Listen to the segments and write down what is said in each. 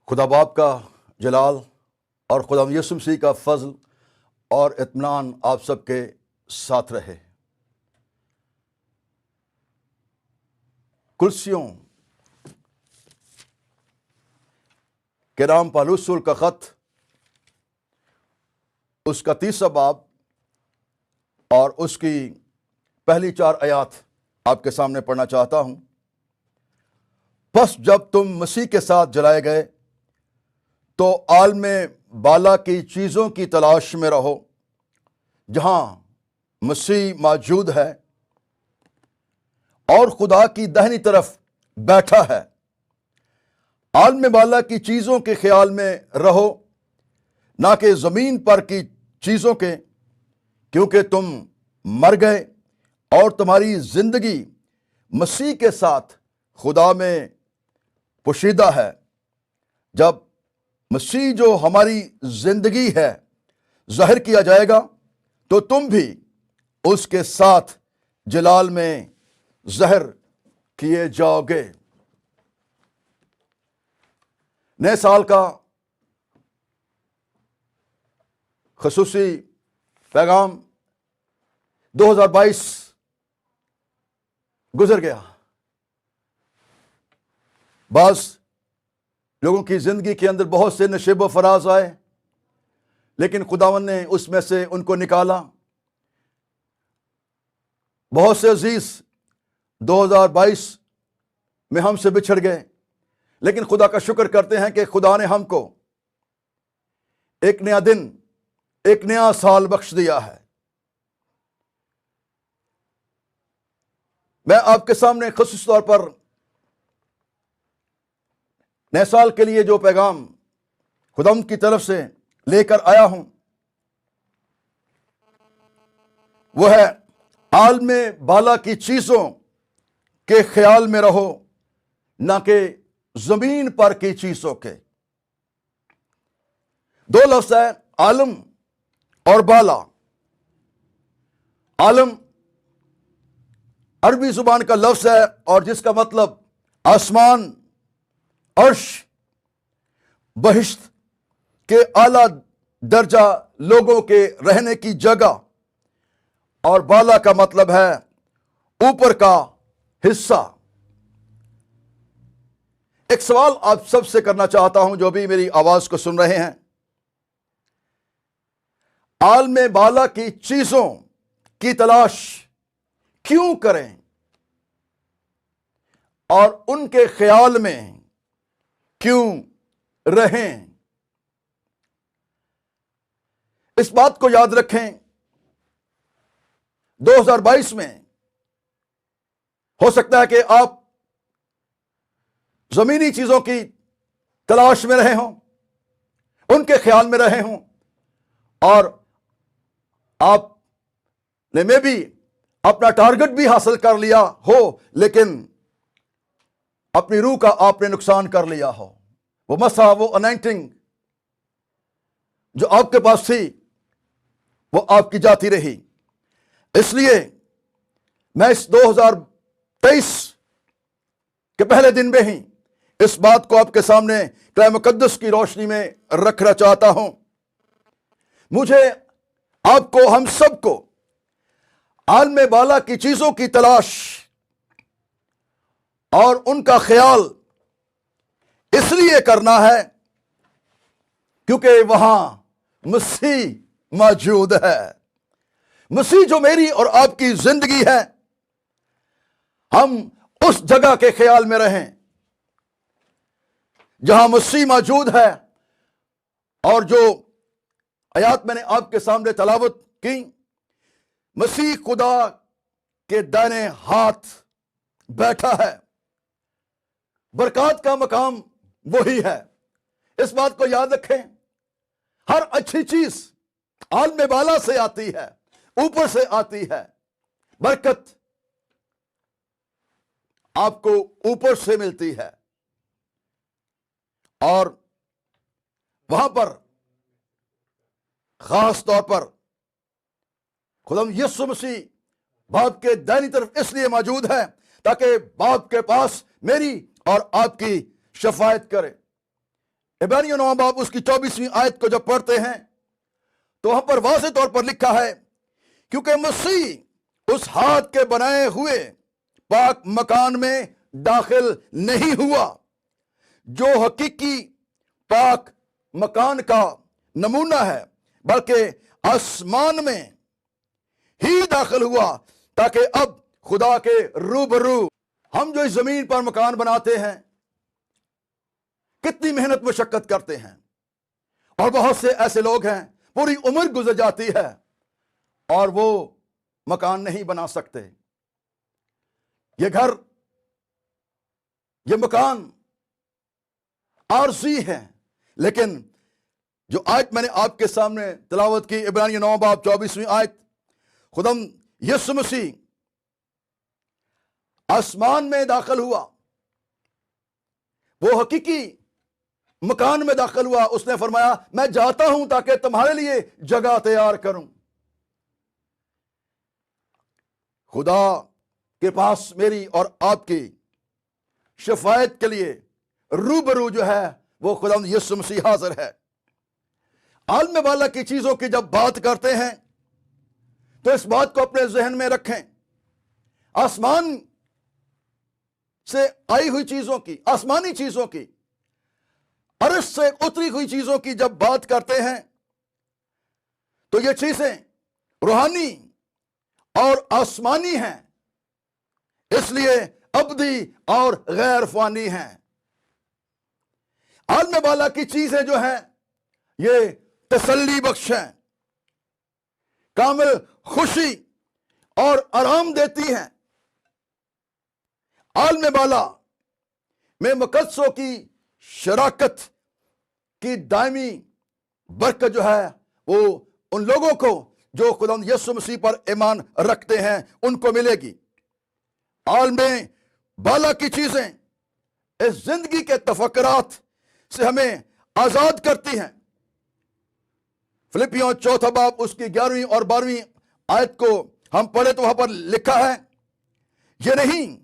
خدا باپ کا جلال اور خدا یسوع مسیح کا فضل اور اطمینان آپ سب کے ساتھ رہے۔ کلسیوں کے نام پالوس رسول کا خط، اس کا 30واں باب اور اس کی پہلی 4 آیات آپ کے سامنے پڑھنا چاہتا ہوں۔ پس جب تم مسیح کے ساتھ جلائے گئے تو عالم بالا کی چیزوں کی تلاش میں رہو، جہاں مسیح موجود ہے اور خدا کی داہنی طرف بیٹھا ہے۔ عالم بالا کی چیزوں کے خیال میں رہو، نہ کہ زمین پر کی چیزوں کے، کیونکہ تم مر گئے اور تمہاری زندگی مسیح کے ساتھ خدا میں پوشیدہ ہے۔ جب مسیح جو ہماری زندگی ہے ظاہر کیا جائے گا تو تم بھی اس کے ساتھ جلال میں ظاہر کیے جاؤ گے۔ نئے سال کا خصوصی پیغام 2022 گزر گیا۔ بعض لوگوں کی زندگی کے اندر بہت سے نشیب و فراز آئے، لیکن خداوند نے اس میں سے ان کو نکالا۔ بہت سے عزیز 2022 میں ہم سے بچھڑ گئے، لیکن خدا کا شکر کرتے ہیں کہ خدا نے ہم کو ایک نیا دن، ایک نیا سال بخش دیا ہے۔ میں آپ کے سامنے خصوصی طور پر نئے سال کے لیے جو پیغام خداوند کی طرف سے لے کر آیا ہوں وہ ہے، عالم بالا کی چیزوں کے خیال میں رہو، نہ کہ زمین پر کی چیزوں کے۔ 2 لفظ ہے، عالم اور بالا۔ عالم عربی زبان کا لفظ ہے اور جس کا مطلب آسمان، عرش، بہشت کے اعلیٰ درجہ لوگوں کے رہنے کی جگہ، اور بالا کا مطلب ہے اوپر کا حصہ۔ ایک سوال آپ سب سے کرنا چاہتا ہوں جو بھی میری آواز کو سن رہے ہیں، عالم بالا کی چیزوں کی تلاش کیوں کریں اور ان کے خیال میں کیوں رہیں؟ اس بات کو یاد رکھیں، 2022 میں ہو سکتا ہے کہ آپ زمینی چیزوں کی تلاش میں رہے ہوں، ان کے خیال میں رہے ہوں، اور آپ نے میں بھی اپنا ٹارگٹ بھی حاصل کر لیا ہو، لیکن اپنی روح کا آپ نے نقصان کر لیا ہو۔ وہ مسا، وہ انائنٹنگ جو آپ کے پاس تھی وہ آپ کی جاتی رہی۔ اس لیے میں اس 2023 کے پہلے دن میں ہی اس بات کو آپ کے سامنے کلام مقدس کی روشنی میں رکھنا چاہتا ہوں۔ مجھے، آپ کو، ہم سب کو عالم بالا کی چیزوں کی تلاش اور ان کا خیال اس لیے کرنا ہے کیونکہ وہاں مسیح موجود ہے۔ مسیح جو میری اور آپ کی زندگی ہے، ہم اس جگہ کے خیال میں رہیں جہاں مسیح موجود ہے، اور جو آیات میں نے آپ کے سامنے تلاوت کی، مسیح خدا کے دائیں ہاتھ بیٹھا ہے۔ برکات کا مقام وہی ہے۔ اس بات کو یاد رکھیں، ہر اچھی چیز عالم بالا سے آتی ہے، اوپر سے آتی ہے۔ برکت آپ کو اوپر سے ملتی ہے، اور وہاں پر خاص طور پر خدا یسوع مسیح باپ کے دائنی طرف اس لیے موجود ہے تاکہ باپ کے پاس میری اور آپ کی شفاعت کرے۔ عبرانیوں 9 باب اس کی 24ویں آیت کو جب پڑھتے ہیں تو وہاں پر واضح طور پر لکھا ہے، کیونکہ مسیح اس ہاتھ کے بنائے ہوئے پاک مکان میں داخل نہیں ہوا جو حقیقی پاک مکان کا نمونہ ہے، بلکہ آسمان میں ہی داخل ہوا تاکہ اب خدا کے روبرو ہم جو اس زمین پر مکان بناتے ہیں کتنی محنت مشقت کرتے ہیں، اور بہت سے ایسے لوگ ہیں پوری عمر گزر جاتی ہے اور وہ مکان نہیں بنا سکتے۔ یہ گھر، یہ مکان عارضی ہے، لیکن جو آیت میں نے آپ کے سامنے تلاوت کی، عبرانیوں 9 باب 24ویں آیت، خداوند یسوع مسیح آسمان میں داخل ہوا، وہ حقیقی مکان میں داخل ہوا۔ اس نے فرمایا میں جاتا ہوں تاکہ تمہارے لیے جگہ تیار کروں۔ خدا کے پاس میری اور آپ کی شفاعت کے لیے روبرو جو ہے وہ خداوند یسوع مسیح حاضر ہے۔ عالم بالا کی چیزوں کی جب بات کرتے ہیں تو اس بات کو اپنے ذہن میں رکھیں، آسمان سے آئی ہوئی چیزوں کی، آسمانی چیزوں کی، عرش سے اتری ہوئی چیزوں کی جب بات کرتے ہیں تو یہ چیزیں روحانی اور آسمانی ہیں، اس لیے ابدی اور غیر فانی ہیں۔ عالم بالا کی چیزیں جو ہیں یہ تسلی بخش ہیں، کامل خوشی اور آرام دیتی ہیں۔ عالم بالا میں مقدسوں کی شراکت کی دائمی برکت جو ہے وہ ان لوگوں کو جو خداوند یسوع مسیح پر ایمان رکھتے ہیں ان کو ملے گی۔ عالم بالا کی چیزیں اس زندگی کے تفکرات سے ہمیں آزاد کرتی ہیں۔ فلپیوں 4 باب اس کی 11ویں اور 12ویں آیت کو ہم پڑھے تو وہاں پر لکھا ہے، یہ نہیں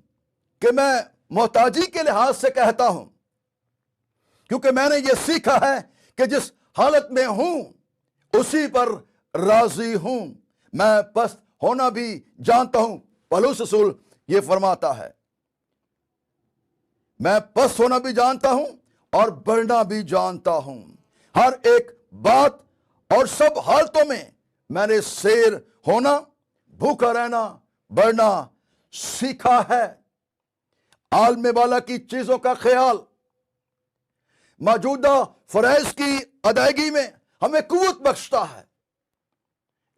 کہ میں محتاجی کے لحاظ سے کہتا ہوں، کیونکہ میں نے یہ سیکھا ہے کہ جس حالت میں ہوں اسی پر راضی ہوں، میں پست ہونا بھی جانتا ہوں۔ پولس رسول یہ فرماتا ہے، میں پست ہونا بھی جانتا ہوں اور بڑھنا بھی جانتا ہوں، ہر ایک بات اور سب حالتوں میں میں نے سیر ہونا، بھوکا رہنا، بڑھنا سیکھا ہے۔ عالم بالا کی چیزوں کا خیال موجودہ فرائض کی ادائیگی میں ہمیں قوت بخشتا ہے۔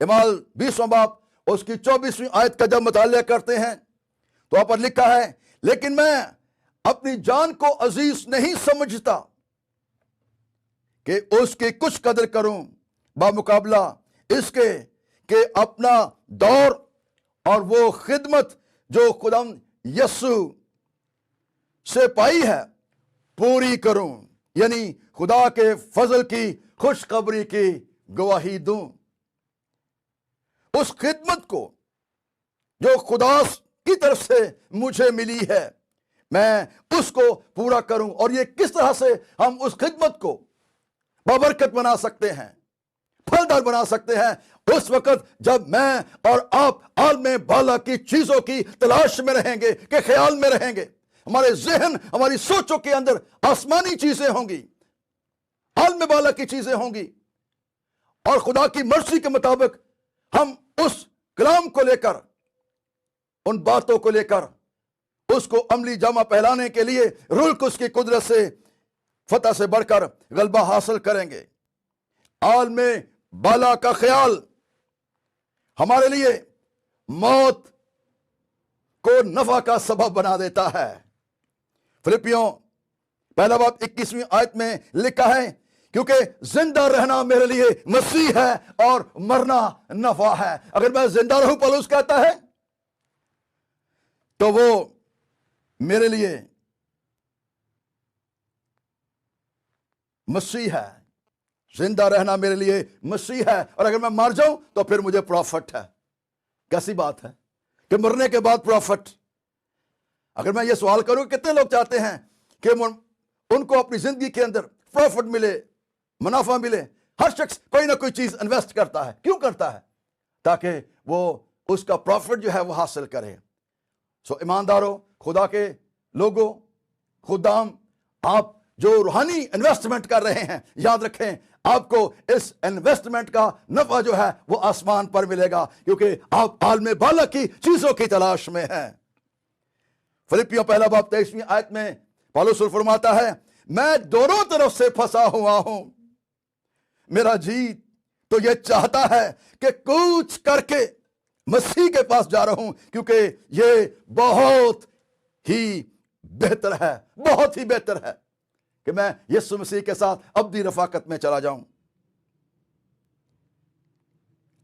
اعمال 20 باب اس کی 24ویں آیت کا جب مطالعہ کرتے ہیں تو وہاں پر لکھا ہے، لیکن میں اپنی جان کو عزیز نہیں سمجھتا کہ اس کی کچھ قدر کروں، بمقابلہ اس کے کہ اپنا دور اور وہ خدمت جو خداوند یسوع سے پائی ہے پوری کروں، یعنی خدا کے فضل کی خوشخبری کی گواہی دوں۔ اس خدمت کو جو خدا کی طرف سے مجھے ملی ہے میں اس کو پورا کروں۔ اور یہ کس طرح سے ہم اس خدمت کو بابرکت بنا سکتے ہیں، پھلدار بنا سکتے ہیں؟ اس وقت جب میں اور آپ عالم بالا کی چیزوں کی تلاش میں رہیں گے، کہ خیال میں رہیں گے، ہمارے ذہن، ہماری سوچوں کے اندر آسمانی چیزیں ہوں گی، عالم بالا کی چیزیں ہوں گی، اور خدا کی مرضی کے مطابق ہم اس کلام کو لے کر، ان باتوں کو لے کر اس کو عملی جامہ پہلانے کے لیے روح القدس کی قدرت سے فتح سے بڑھ کر غلبہ حاصل کریں گے۔ عالم بالا کا خیال ہمارے لیے موت کو نفع کا سبب بنا دیتا ہے۔ فلپیوں 1 باب 21ویں آیت میں لکھا ہے، کیونکہ زندہ رہنا میرے لیے مسیح ہے اور مرنا نفع ہے۔ اگر میں زندہ رہوں، پولس کہتا ہے، تو وہ میرے لیے مسیح ہے، زندہ رہنا میرے لیے مسیح ہے، اور اگر میں مر جاؤں تو پھر مجھے پروفٹ ہے۔ کیسی بات ہے کہ مرنے کے بعد پروفٹ؟ اگر میں یہ سوال کروں، کتنے لوگ چاہتے ہیں کہ ان کو اپنی زندگی کے اندر प्रॉफिट मिले, मुनाफा मिले। हर शख्स कोई ना कोई चीज इन्वेस्ट करता है। क्यों करता है? ताकि वो उसका प्रॉफिट जो है वो हासिल करे। सो ईमानदारों, खुदा के लोगों, खुदाम, आप जो रूहानी इन्वेस्टमेंट कर रहे हैं, याद रखें आपको इस इन्वेस्टमेंट का नफा जो है वो आसमान पर मिलेगा, क्योंकि आप आलम बाला की चीजों की तलाश में हैं। फिलिपियों पहला बाब 23वीं आयत में पौलुस फरमाता है, मैं दोनों तरफ से फंसा हुआ हूं। मेरा जी तो यह चाहता है कि कुछ करके मसीह के पास जा रहा हूं, क्योंकि ये बहुत ही बेहतर है, बहुत ही बेहतर है कि मैं यीशु मसीह के साथ अब्दी रफाकत में चला जाऊं।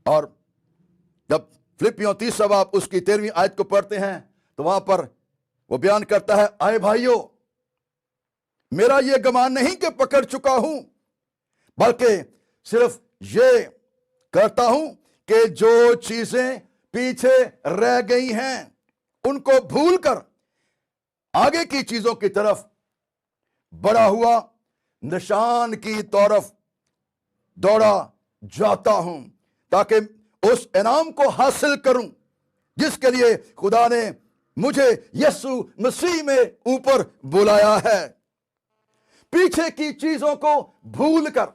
और जब फिलिपियों 3 बाब उसकी 13वीं आयत को पढ़ते हैं तो वहां पर वो बयान करता है, आए भाइयों, मेरा यह गमान नहीं कि पकड़ चुका हूं, बल्कि सिर्फ ये करता हूं कि जो चीजें पीछे रह गई हैं उनको भूलकर आगे की चीजों की तरफ बढ़ा हुआ निशान की तरफ दौड़ा जाता हूं, ताकि उस इनाम को हासिल करूं जिसके लिए खुदा ने मुझे यीशु मसीह में ऊपर बुलाया है। पीछे की चीजों को भूलकर,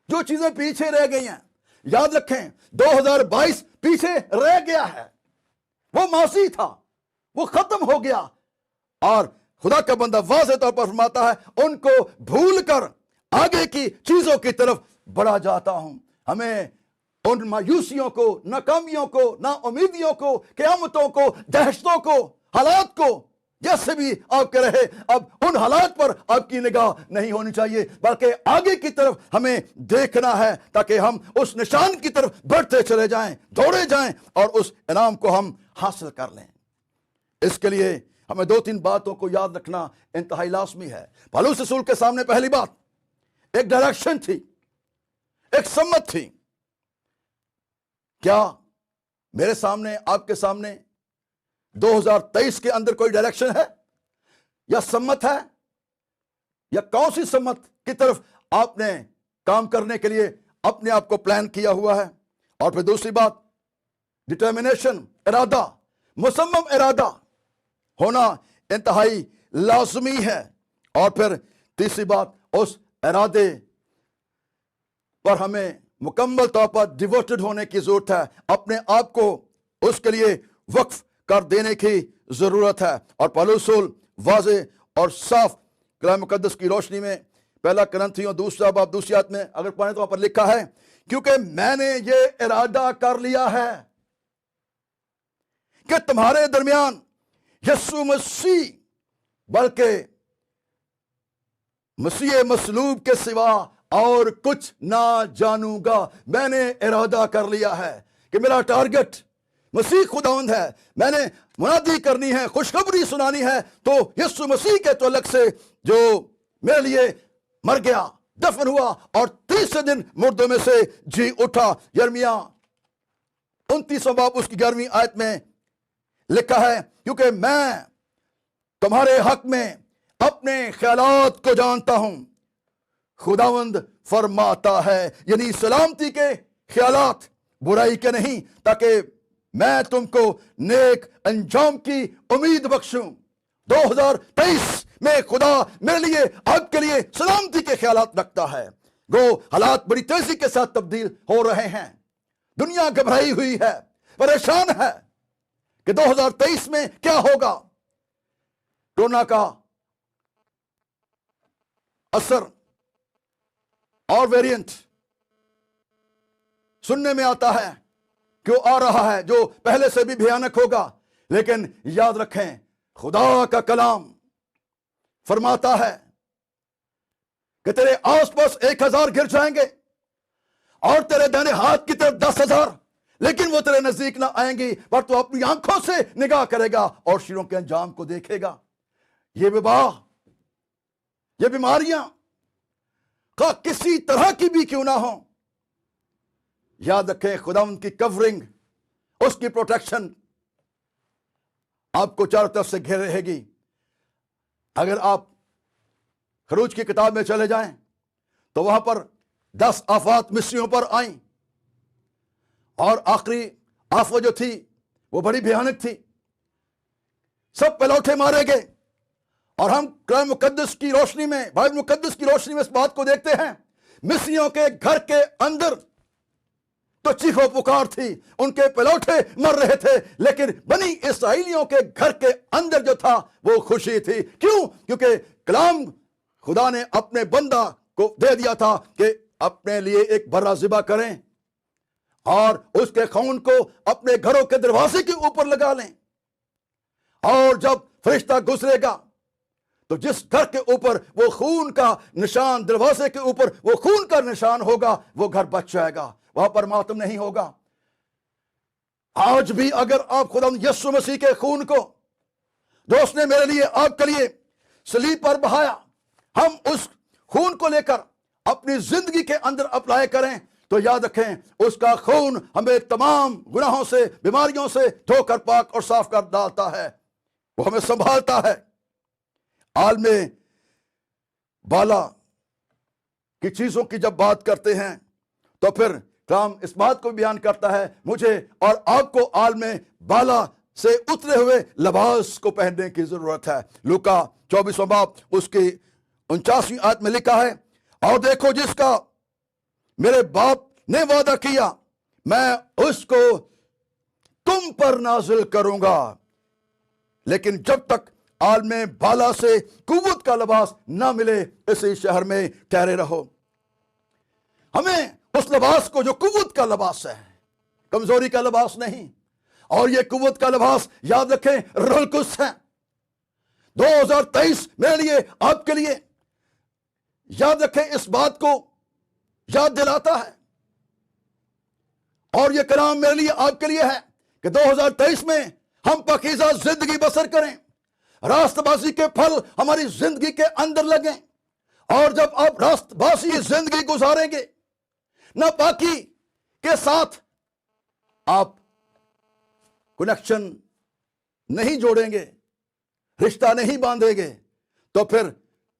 जो चीजें पीछे रह गई हैं, याद रखें 2022 पीछे रह गया है, वो मासी था, वो खत्म हो गया। और खुदा का बंदा वाज़ेह तौर पर फरमाता है, उनको भूलकर आगे की चीजों की तरफ बढ़ा जाता हूं। हमें उन मायूसियों को, नाकामियों को, नाउमीदियों को, क़यामतों को, दहशतों को, हालात को, जैसे भी आपके रहे, अब उन हालात पर आपकी निगाह नहीं होनी चाहिए, बल्कि आगे की तरफ हमें देखना है, ताकि हम उस निशान की तरफ बढ़ते चले जाएं, दौड़े जाएं और उस इनाम को हम हासिल कर लें। इसके लिए हमें 2-3 बातों को याद रखना इंतहाई लाजमी है। पौलुस रसूल के सामने पहली बात एक डायरेक्शन थी, एक सम्मत थी। क्या मेरे सामने, आपके सामने 2023 के अंदर कोई डायरेक्शन है या सम्मत है? या कौन सी सम्मत की तरफ आपने काम करने के लिए अपने आप को प्लान किया हुआ है? और फिर दूसरी बात, डिटर्मिनेशन, इरादा, मुसम्मम इरादा होना इंतहाई लाजमी है। और फिर तीसरी बात, उस इरादे पर हमें मुकम्मल तौर पर डिवोटेड होने की जरूरत है, अपने आप को उसके लिए वक्फ कर देने की जरूरत है। और पौलुस रसूल वाज़ेह और साफ कलाम मुकद्दस की रोशनी में 1 कुरिन्थियों 2 बाब 2 आयत में अगर पढ़ें तो वहां पर लिखा है, क्योंकि मैंने ये इरादा कर लिया है कि तुम्हारे दरमियान यीशु मसीह, बल्कि मसीह मसलूब के सिवा और कुछ ना जानूंगा। मैंने इरादा कर लिया है कि मेरा टारगेट मसीह खुदावंद है, मैंने मुनादी करनी है, खुशखबरी सुनानी है, तो यीशु मसीह के तअल्लुक से जो मेरे लिए मर गया, दफन हुआ और तीसरे दिन मुर्दों में से जी उठा। यिर्मयाह 29 बाब उसकी 11वीं आयत में लिखा है, क्योंकि मैं तुम्हारे हक में अपने ख्यालात को जानता हूं, खुदावंद फरमाता है, यानी सलामती के ख्यालात, बुराई के नहीं, ताकि मैं तुमको नेक अंजाम की उम्मीद बख्शूं। 2023 में खुदा मेरे लिए, आपके लिए सलामती के ख्यालात रखता है। गो हालात बड़ी तेजी के साथ तब्दील हो रहे हैं, दुनिया घबराई हुई है, परेशान है कि 2023 में क्या होगा। कोरोना का असर और वेरिएंट सुनने में आता है, क्यों आ रहा है, जो पहले से भी भयानक होगा। लेकिन याद रखें, खुदा का कलाम फरमाता है कि तेरे आसपास 1000 गिर जाएंगे और तेरे दाहिने हाथ की तरफ 10,000, लेकिन वो तेरे नजदीक ना आएंगी, पर तू अपनी आंखों से निगाह करेगा और शिरों के अंजाम को देखेगा। ये विवाह, ये बीमारियां का किसी तरह की भी क्यों ना हो, याद रखें खुदा उनकी कवरिंग, उसकी प्रोटेक्शन आपको चारों तरफ से घेरे रहेगी। अगर आप खरूज की किताब में चले जाएं तो वहां पर 10 आफत मिस्रियों पर आई, और आखिरी आफत जो थी वो बड़ी भयानक थी। सब पलौठे मारे गए। और हम कलाम मुकद्दस की रोशनी में, बाइबल मुकद्दस की रोशनी में इस बात को देखते हैं, मिस्रियों के घर के अंदर तो चीखो पुकार थी, उनके पलौठे मर रहे थे, लेकिन बनी इसराइलियों के घर के अंदर जो था वो खुशी थी। क्यों? क्योंकि कलाम खुदा ने अपने बंदा को दे दिया था कि अपने लिए एक बर्रा ज़िबा करें और उसके खून को अपने घरों के दरवाजे के ऊपर लगा लें, और जब फरिश्ता गुजरेगा तो जिस घर के ऊपर वो खून का निशान, दरवाजे के ऊपर वो खून का निशान होगा, वो घर बच जाएगा, वहां पर मातम नहीं होगा। आज भी अगर आप खुदा यीशु मसीह के खून को, जो उसने मेरे लिए, आपके लिए सलीब पर बहाया, हम उस खून को लेकर अपनी जिंदगी के अंदर अप्लाई करें, तो याद रखें उसका खून हमें तमाम गुनाहों से, बीमारियों से धोकर पाक और साफ कर डालता है, वो हमें संभालता है। आलमे बाला की चीजों की जब बात करते हैं तो फिर कलाम इस बात को बयान करता है, मुझे और आपको आलमे बाला से उतरे हुए लिबास को पहनने की जरूरत है। लूका 24वां बाब उसकी 49वीं आयत में लिखा है, और देखो जिसका मेरे बाप ने वादा किया मैं उसको तुम पर नाजिल करूंगा, लेकिन जब तक आलमे बाला से कुव्वत का लिबास ना मिले इसी शहर में ठहरे रहो। हमें उस लिबास को जो कुव्वत का लिबास है, कमजोरी का लिबास नहीं, और ये कुव्वत का लिबास याद रखें रूहुल कुद्स है। 2023 मेरे लिए, आपके लिए, याद रखें इस बात को याद दिलाता है, और ये कलाम मेरे लिए, आपके लिए है कि 2023 में हम पाकीज़ा जिंदगी बसर करें, रास्तबाजी के फल हमारी जिंदगी के अंदर लगें, और जब आप रास्तबाजी जिंदगी गुजारेंगे, नापाकी के साथ आप कनेक्शन नहीं जोड़ेंगे, रिश्ता नहीं बांधेंगे, तो फिर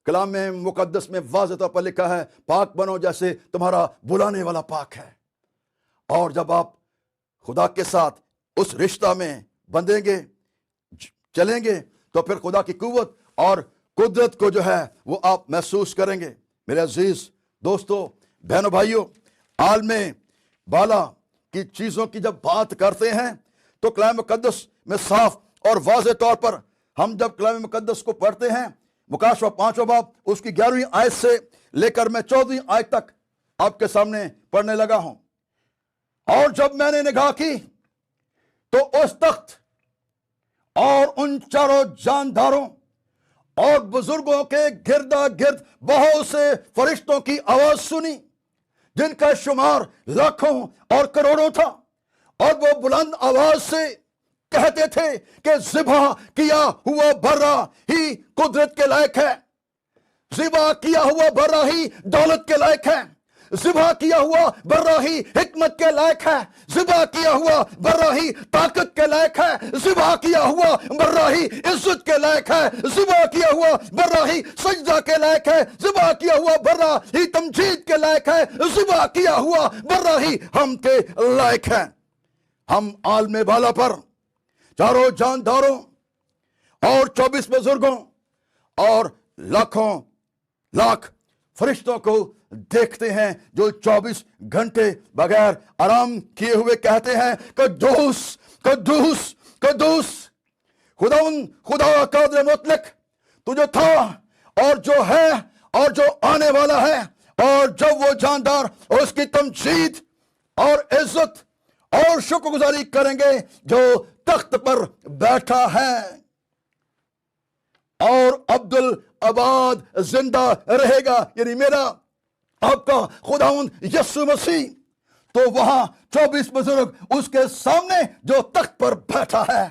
कलाम में मुकद्दस में वाज़ेह तौर पर लिखा है, पाक बनो जैसे तुम्हारा बुलाने वाला पाक है। और जब आप खुदा के साथ उस रिश्ता में बंधेंगे, चलेंगे, तो फिर खुदा की कुव्वत और कुदरत को जो है वो आप महसूस करेंगे। मेरे अजीज दोस्तों, बहनों, भाइयों, आलमे बाला की चीजों की जब बात करते हैं तो कलाम मुकद्दस में साफ और वाज़ेह तौर पर हम जब कलाम मुकद्दस को पढ़ते हैं, मुकाशवा 5वां बाब उसकी 11वीं आयत से लेकर मैं 14वीं आयत तक आपके सामने पढ़ने लगा हूं। और जब मैंने निगाह की तो उस तख्त और उन चारों जानदारों और बुजुर्गों के गिरदा गिर्द बहुत से फरिश्तों की आवाज सुनी, जिनका शुमार लाखों और करोड़ों था, और वो बुलंद आवाज से कहते थे कि ज़िबा किया हुआ बर्रा ही कुदरत के लायक है, ज़िबा किया हुआ बर्रा ही दौलत के लायक है, ज़िबा किया हुआ बर्रा ही हिकमत के लायक है, ज़िबा किया हुआ बर्रा ही ताकत के लायक है, ज़िबा किया हुआ बर्रा ही इज्जत के लायक है, ज़िबा किया हुआ बर्रा ही सजदा के लायक है, ज़िबा किया हुआ बर्रा ही तमजीद के लायक है, ज़िबा किया हुआ बर्रा ही हम के लायक है। हम आलमे बाला पर चारों जानदारों और 24 बुजुर्गों और लाखों लाख फरिश्तों को देखते हैं जो 24 घंटे बगैर आराम किए हुए कहते हैं, कद्दूस कद्दूस कद्दूस खुदा कादिर मुतलक, तू जो था और जो है और जो आने वाला है। और जब वो जानदार उसकी तमजीद और इज्जत और शुक्रगुजारी करेंगे जो तख्त पर बैठा है, और अब्दुल आबाद जिंदा रहेगा, यानी मेरा आपका खुदावंद यीशु मसीह, तो वहां 24 बुजुर्ग उसके सामने जो तख्त पर बैठा है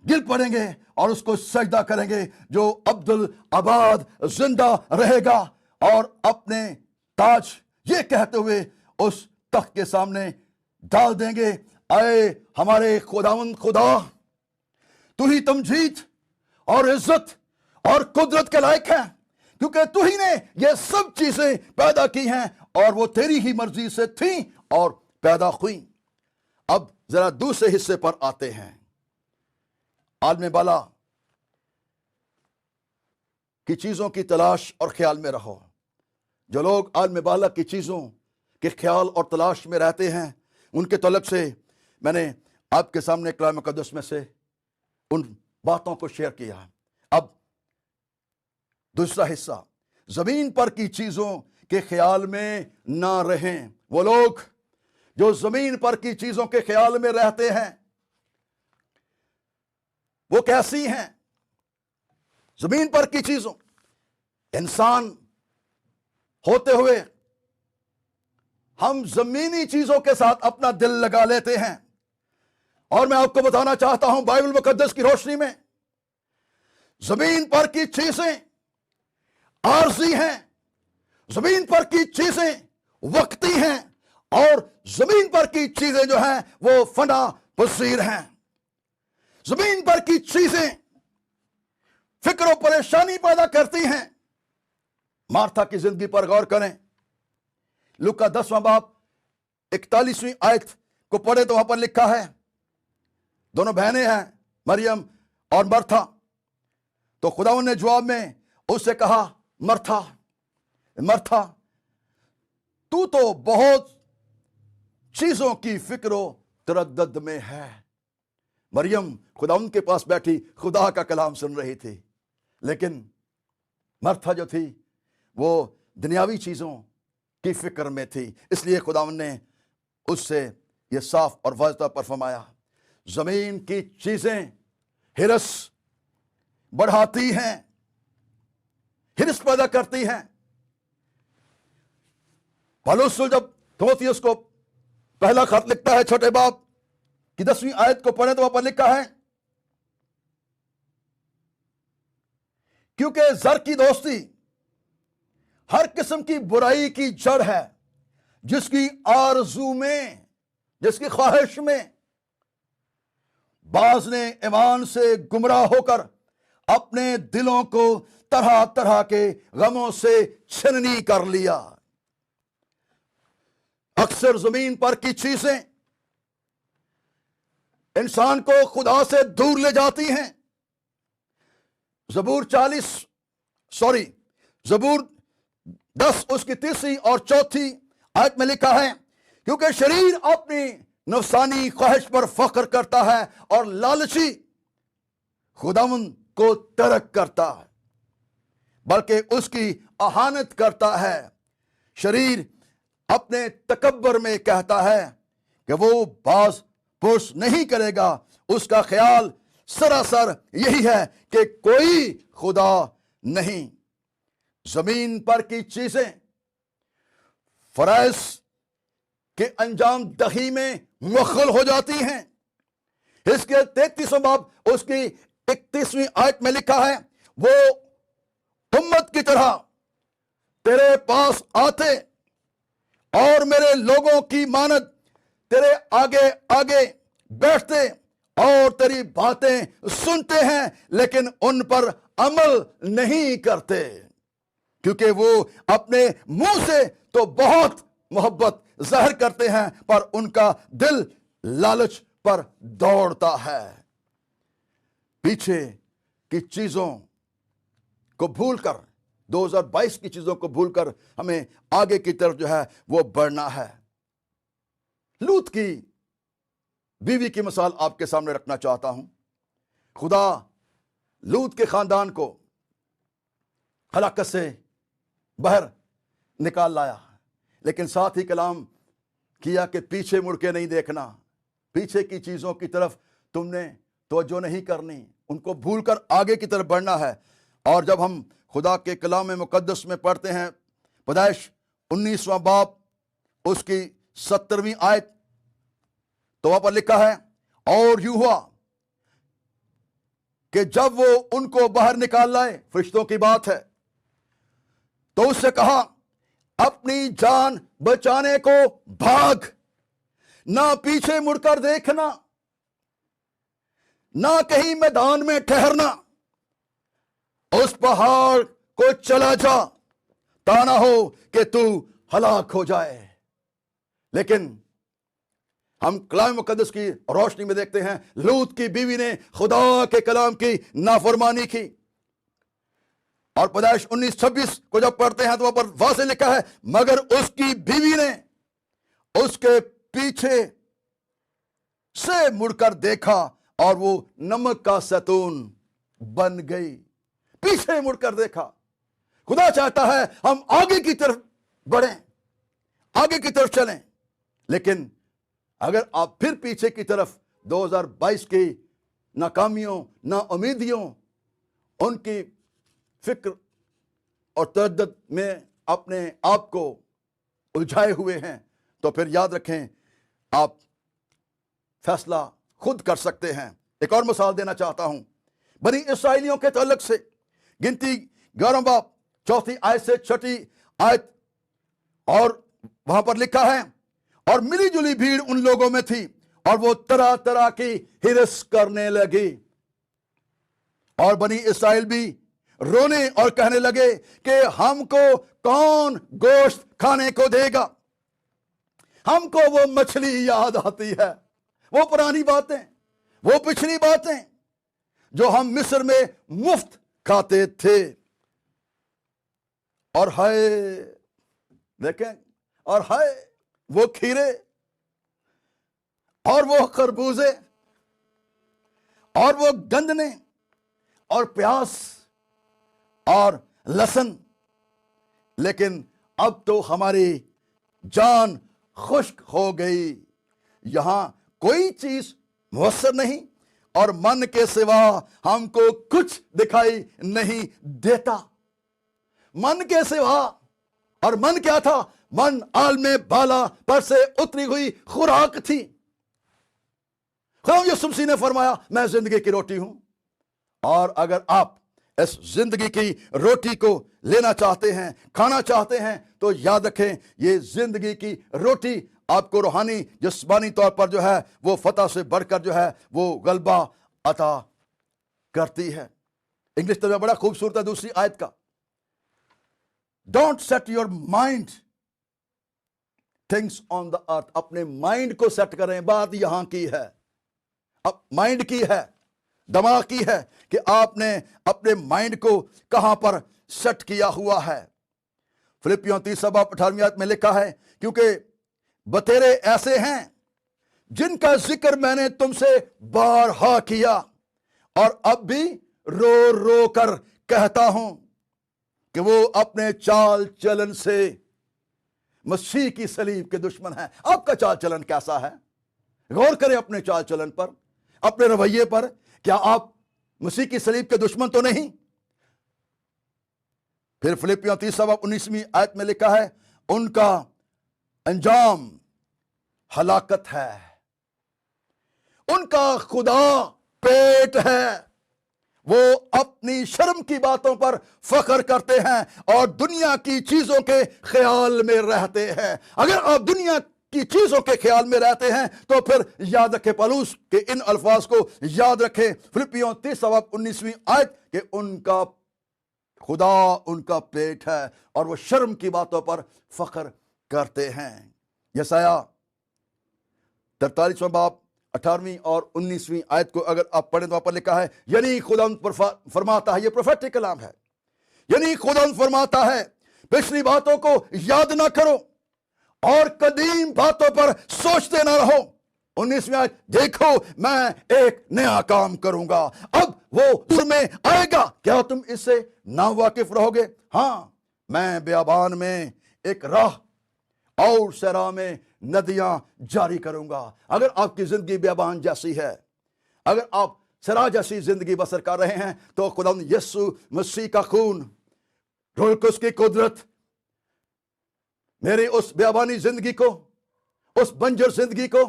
गिर पड़ेंगे और उसको सजदा करेंगे, जो अब्दुल आबाद जिंदा रहेगा, और अपने ताज ये कहते हुए उस तख्त के सामने डाल देंगे, आए हमारे खुदावंद खुदा, तू ही तमजीद और इज्जत और कुदरत के लायक है, क्योंकि तू ही ने ये सब चीजें पैदा की हैं और वो तेरी ही मर्जी से थी और पैदा हुई। अब जरा दूसरे हिस्से पर आते हैं। आलम बाला की चीजों की तलाश और ख्याल में रहो। जो लोग आलम बाला की चीजों के ख्याल और तलाश में रहते हैं, उनके तलब से मैंने आपके सामने कलाम मुक़द्दस में से उन बातों को शेयर किया। अब दूसरा हिस्सा, जमीन पर की चीजों के ख्याल में ना रहें। वो लोग जो जमीन पर की चीजों के ख्याल में रहते हैं वो कैसी हैं? जमीन पर की चीजों, इंसान होते हुए हम जमीनी चीजों के साथ अपना दिल लगा लेते हैं। और मैं आपको बताना चाहता हूं, बाइबल मुक़द्दस की रोशनी में जमीन पर की चीजें आरजी हैं, जमीन पर की चीजें वक्ती हैं और जमीन पर की चीजें जो हैं वो फना पसीर हैं। जमीन पर की चीजें फिक्र और परेशानी पैदा करती हैं। मार्था की जिंदगी पर गौर करें। लूका 10वां बाब 41वीं आयत को पढ़े तो वहां पर लिखा है, दोनों बहनें हैं मरियम और मर्था। तो खुदावंद ने जवाब में उससे कहा, मर्था मर्था, तू तो बहुत चीजों की फिक्र तरद्दुद में है। मरियम खुदावंद के पास बैठी खुदा का कलाम सुन रही थी, लेकिन मर्था जो थी वो दुनियावी चीजों की फिक्र में थी। इसलिए खुदावंद ने उससे ये साफ और वाज़ेह तौर पर फरमाया, जमीन की चीजें हिरस बढ़ाती हैं, हिरस पैदा करती हैं। पौलुस जब तीमुथियुस को पहला खत लिखता है, छोटे बाब की 10वीं आयत को पढ़े तो वहां पर लिखा है, क्योंकि जर की दोस्ती हर किस्म की बुराई की जड़ है, जिसकी आरजू में, जिसकी ख्वाहिश में बाज ने ईमान से गुमराह होकर अपने दिलों को तरह तरह के गमों से छिननी कर लिया। अक्सर जमीन पर की चीजें इंसान को खुदा से दूर ले जाती हैं। जबूर 10 उसकी 3री और 4थी आयत में लिखा है, क्योंकि शरीर अपनी नफसानी ख्वाहिश पर फख्र करता है और लालची खुदावंद को तर्क करता है, बल्कि उसकी अहानत करता है। शरीर अपने तकब्बर में कहता है कि वो बाज पुरुष नहीं करेगा। उसका ख्याल सरासर यही है कि कोई खुदा नहीं। जमीन पर की चीजें फराइज के अंजाम दही में मुखल हो जाती हैं। इसके 33वां बाब उसकी 31वीं आयत में लिखा है, वो उम्मत की तरह तेरे पास आते और मेरे लोगों की मानद तेरे आगे आगे बैठते और तेरी बातें सुनते हैं, लेकिन उन पर अमल नहीं करते, क्योंकि वो अपने मुंह से तो बहुत मोहब्बत जाहिर करते हैं, पर उनका दिल लालच पर दौड़ता है। पीछे की चीजों को भूलकर, 2022 की चीजों को भूलकर हमें आगे की तरफ जो है वो बढ़ना है। लूत की बीवी की मिसाल आपके सामने रखना चाहता हूं। खुदा लूत के खानदान को हलाकत से बाहर निकाल लाया, लेकिन साथ ही कलाम किया कि पीछे मुड़ के नहीं देखना। पीछे की चीजों की तरफ तुमने तवज्जो नहीं करनी, उनको भूलकर आगे की तरफ बढ़ना है। और जब हम खुदा के कलाम मुक़द्दस में पढ़ते हैं, पैदाइश 19वां बाब उसकी 17वीं आयत, तो वहां पर लिखा है, और यूं हुआ कि जब वो उनको बाहर निकाल लाए, फरिश्तों की बात है, तो उससे कहा, अपनी जान बचाने को भाग, ना पीछे मुड़कर देखना, ना कहीं मैदान में ठहरना। उस पहाड़ کو چلا جا، تا نہ ہو کہ تو ہلاک ہو جائے۔ لیکن ہم کلام مقدس کی روشنی میں دیکھتے ہیں لوط کی بیوی نے خدا کے کلام کی نافرمانی کی، اور پیدائش 19:26 کو جب پڑھتے ہیں تو وہاں پر واضح لکھا ہے مگر اس کی بیوی نے اس کے پیچھے سے مڑ کر دیکھا اور وہ نمک کا زیتون بن گئی۔ پیچھے مڑ کر دیکھا۔ خدا چاہتا ہے ہم آگے کی طرف بڑھیں، آگے کی طرف چلیں، لیکن اگر آپ پھر پیچھے کی طرف 2022 کی ناکامیوں، نا امیدیوں، ان کی فکر اور تردد میں اپنے آپ کو الجھائے ہوئے ہیں، تو پھر یاد رکھیں آپ فیصلہ خود کر سکتے ہیں۔ ایک اور مثال دینا چاہتا ہوں بنی اسرائیلیوں کے تعلق سے، گنتی 11 باب 4 آیت سے 6 آیت، اور وہاں پر لکھا ہے اور ملی جلی بھیڑ ان لوگوں میں تھی اور وہ طرح طرح کی ہرس کرنے لگی، اور بنی اسرائیل بھی رونے اور کہنے لگے کہ ہم کو کون گوشت کھانے کو دے گا؟ ہم کو وہ مچھلی یاد آتی ہے، وہ پرانی باتیں، وہ پچھلی باتیں جو ہم مصر میں مفت کھاتے تھے۔ اور ہائے، دیکھیں، اور ہائے وہ کھیرے اور وہ خربوزے اور وہ گندنے اور پیاز اور لہسن، لیکن اب تو ہماری جان خشک ہو گئی، یہاں کوئی چیز میسر نہیں اور من کے سوا ہم کو کچھ دکھائی نہیں دیتا۔ من کے سوا، اور من کیا تھا؟ من عالم بالا پر سے اتری ہوئی خوراک تھی۔ خدا یسوع مسیح نے فرمایا میں زندگی کی روٹی ہوں، اور اگر آپ اس زندگی کی روٹی کو لینا چاہتے ہیں، کھانا چاہتے ہیں، تو یاد رکھیں یہ زندگی کی روٹی آپ کو روحانی جسمانی طور پر جو ہے وہ فتح سے بڑھ کر جو ہے وہ غلبہ عطا کرتی ہے۔ انگلش ترجمہ بڑا خوبصورت ہے دوسری آیت کا، don't set your mind things on the earth, اپنے مائنڈ کو سیٹ کریں۔ بات یہاں کی ہے، اب مائنڈ کی ہے، دماغ کی ہے کہ آپ نے اپنے مائنڈ کو کہاں پر سیٹ کیا ہوا ہے۔ فلپیوں 3 باب 18 آیت میں لکھا ہے کیونکہ بتیرے ایسے ہیں جن کا ذکر میں نے تم سے بارہا کیا اور اب بھی رو رو کر کہتا ہوں کہ وہ اپنے چال چلن سے مسیح کی صلیب کے دشمن ہیں۔ آپ کا چال چلن کیسا ہے؟ غور کریں اپنے چال چلن پر، اپنے رویے پر۔ کیا آپ مسیح کی صلیب کے دشمن تو نہیں؟ پھر فلپیوں 3 باب 19 آیت میں لکھا ہے ان کا انجام ہلاکت ہے، ان کا خدا پیٹ ہے، وہ اپنی شرم کی باتوں پر فخر کرتے ہیں اور دنیا کی چیزوں کے خیال میں رہتے ہیں۔ اگر آپ دنیا کی چیزوں کے خیال میں رہتے ہیں تو پھر یاد رکھیں پولس کے ان الفاظ کو یاد رکھیں، فلپیوں 3 باب 19 آیت، کہ ان کا خدا ان کا پیٹ ہے اور وہ شرم کی باتوں پر فخر کرتے ہیں۔ یسایہ 43 باب 18 اور 19 آیت کو اگر آپ پڑھیں تو وہاں پر لکھا ہے یعنی خدا فرماتا ہے، یہ پروفیٹک کلام ہے، یعنی خدا فرماتا ہے پچھلی باتوں کو یاد نہ کرو اور قدیم باتوں پر سوچتے نہ رہو۔ 19 آیت، دیکھو میں ایک نیا کام کروں گا، اب وہ اس میں آئے گا، کیا تم اس سے نا واقف رہو گے؟ ہاں، میں بیابان میں ایک راہ اور صحرا میں ندیاں جاری کروں گا۔ اگر آپ کی زندگی بیابان جیسی ہے، اگر آپ صحرا جیسی زندگی بسر کر رہے ہیں، تو خدا یسوع مسیح کا خون، روح القدس کی قدرت میری اس بیابانی زندگی کو، اس بنجر زندگی کو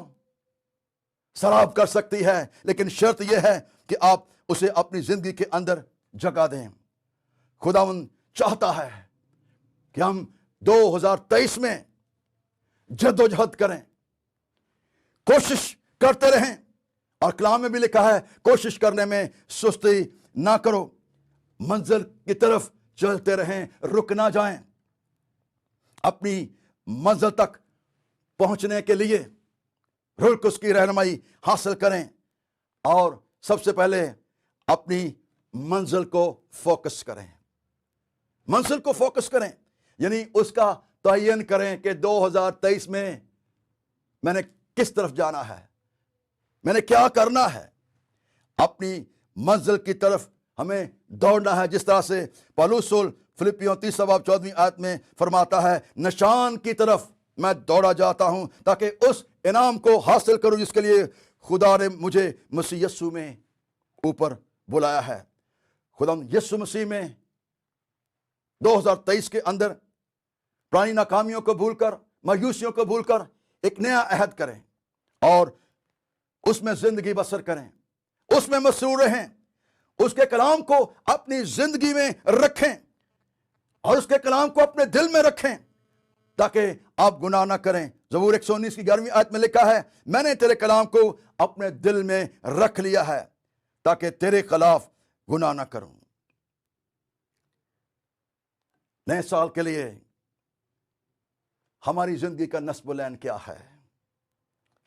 سراب کر سکتی ہے، لیکن شرط یہ ہے کہ آپ اسے اپنی زندگی کے اندر جگہ دیں۔ خداوند چاہتا ہے کہ ہم 2023 میں جد و جہد کریں، کوشش کرتے رہیں، اور کلام میں بھی لکھا ہے کوشش کرنے میں سستی نہ کرو، منزل کی طرف چلتے رہیں، رک نہ جائیں، اپنی منزل تک پہنچنے کے لیے روح القدس کی رہنمائی حاصل کریں، اور سب سے پہلے اپنی منزل کو فوکس کریں، منزل کو فوکس کریں، یعنی اس کا تعین کریں کہ 2023 میں نے کس طرف جانا ہے، میں نے کیا کرنا ہے۔ اپنی منزل کی طرف ہمیں دوڑنا ہے، جس طرح سے پولس رسول فلپیوں 3:14 میں فرماتا ہے، نشان کی طرف میں دوڑا جاتا ہوں تاکہ اس انعام کو حاصل کروں جس کے لیے خدا نے مجھے مسیح یسوع میں اوپر بلایا ہے۔ خدا یسوع مسیح میں 2023 کے اندر پرانی ناکامیوں کو بھول کر، مایوسیوں کو بھول کر ایک نیا عہد کریں اور اس میں زندگی بسر کریں، اس میں مسرور رہیں، اس کے کلام کو اپنی زندگی میں رکھیں اور اس کے کلام کو اپنے دل میں رکھیں تاکہ آپ گناہ نہ کریں۔ زبور 119 کی 11 میں لکھا ہے، میں نے تیرے کلام کو اپنے دل میں رکھ لیا ہے تاکہ تیرے خلاف گناہ نہ کروں۔ نئے سال کے لیے ہماری زندگی کا نصب العین کیا ہے؟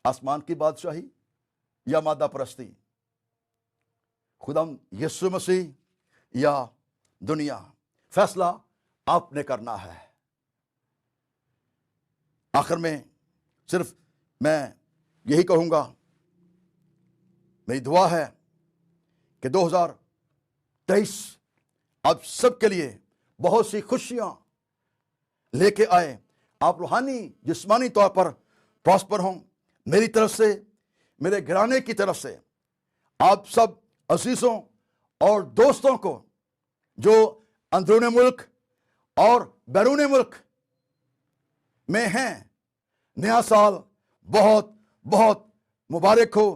آسمان کی بادشاہی یا مادہ پرستی؟ خدا یسوع مسیح یا دنیا؟ فیصلہ آپ نے کرنا ہے۔ آخر میں صرف میں یہی کہوں گا، میری دعا ہے کہ 2023 آپ سب کے لیے بہت سی خوشیاں لے کے آئے، آپ روحانی جسمانی طور پر پراسپر ہوں۔ میری طرف سے، میرے گھرانے کی طرف سے آپ سب عزیزوں اور دوستوں کو جو اندرون ملک اور بیرون ملک میں ہیں، نیا سال بہت بہت مبارک ہو۔